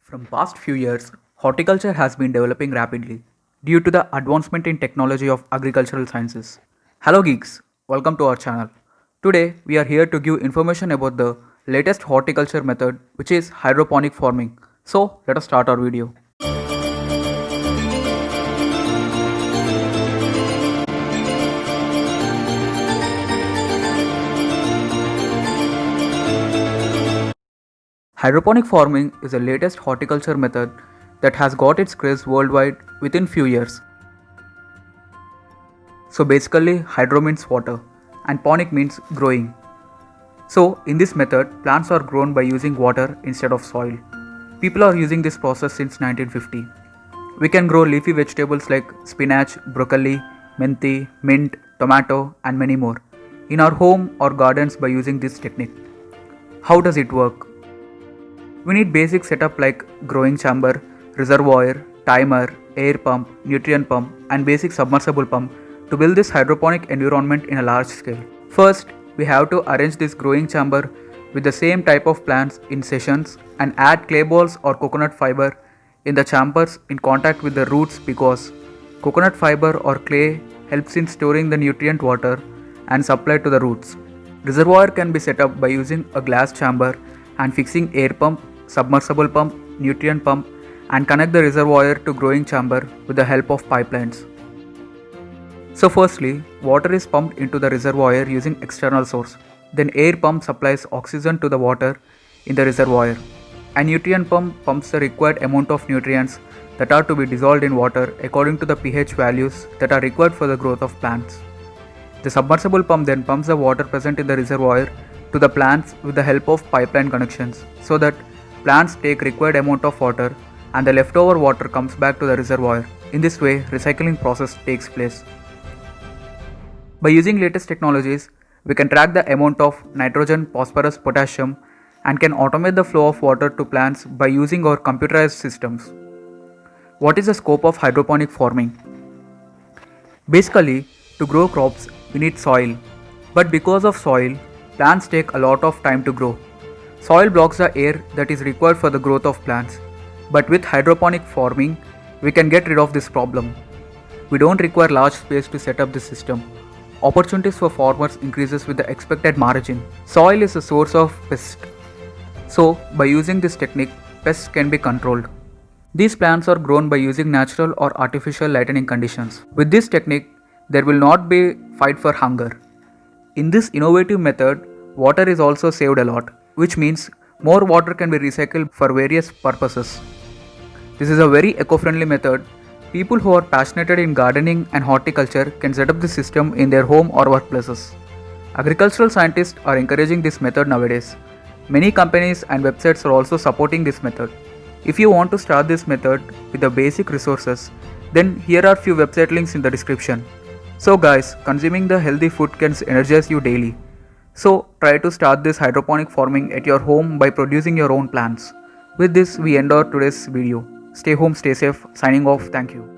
From past few years, horticulture has been developing rapidly due to the advancement in technology of agricultural sciences. Hello geeks, welcome to our channel. Today we are here to give information about the latest horticulture method which is hydroponic farming. So let us start our video. Hydroponic farming is the latest horticulture method that has got its craze worldwide within few years. So basically hydro means water and ponic means growing. So in this method plants are grown by using water instead of soil. People are using this process since 1950. We can grow leafy vegetables like spinach, broccoli, menthi, mint, tomato and many more in our home or gardens by using this technique. How does it work? We need basic setup like growing chamber, reservoir, timer, air pump, nutrient pump and basic submersible pump to build this hydroponic environment in a large scale. First, we have to arrange this growing chamber with the same type of plants in sections and add clay balls or coconut fiber in the chambers in contact with the roots because coconut fiber or clay helps in storing the nutrient water and supply to the roots. Reservoir can be set up by using a glass chamber and fixing air pump, submersible pump, nutrient pump and connect the reservoir to growing chamber with the help of pipelines. So firstly, water is pumped into the reservoir using external source. Then air pump supplies oxygen to the water in the reservoir. And nutrient pump pumps the required amount of nutrients that are to be dissolved in water according to the pH values that are required for the growth of plants. The submersible pump then pumps the water present in the reservoir to the plants with the help of pipeline connections so that plants take required amount of water and the leftover water comes back to the reservoir. In this way, recycling process takes place. By using latest technologies, we can track the amount of nitrogen, phosphorus, potassium and can automate the flow of water to plants by using our computerized systems. What is the scope of hydroponic farming? Basically, to grow crops, we need soil. But because of soil, plants take a lot of time to grow. Soil blocks the air that is required for the growth of plants. But with hydroponic farming, we can get rid of this problem. We don't require large space to set up this system. Opportunities for farmers increases with the expected margin. Soil is a source of pests. So, by using this technique, pests can be controlled. These plants are grown by using natural or artificial lighting conditions. With this technique, there will not be fight for hunger. In this innovative method, water is also saved a lot, which means more water can be recycled for various purposes. This is a very eco-friendly method. People who are passionate in gardening and horticulture can set up this system in their home or workplaces. Agricultural scientists are encouraging this method nowadays. Many companies and websites are also supporting this method. If you want to start this method with the basic resources, then here are few website links in the description. So guys, consuming the healthy food can energize you daily. So try to start this hydroponic farming at your home by producing your own plants. With this, we end our today's video. Stay home, stay safe. Signing off. Thank you.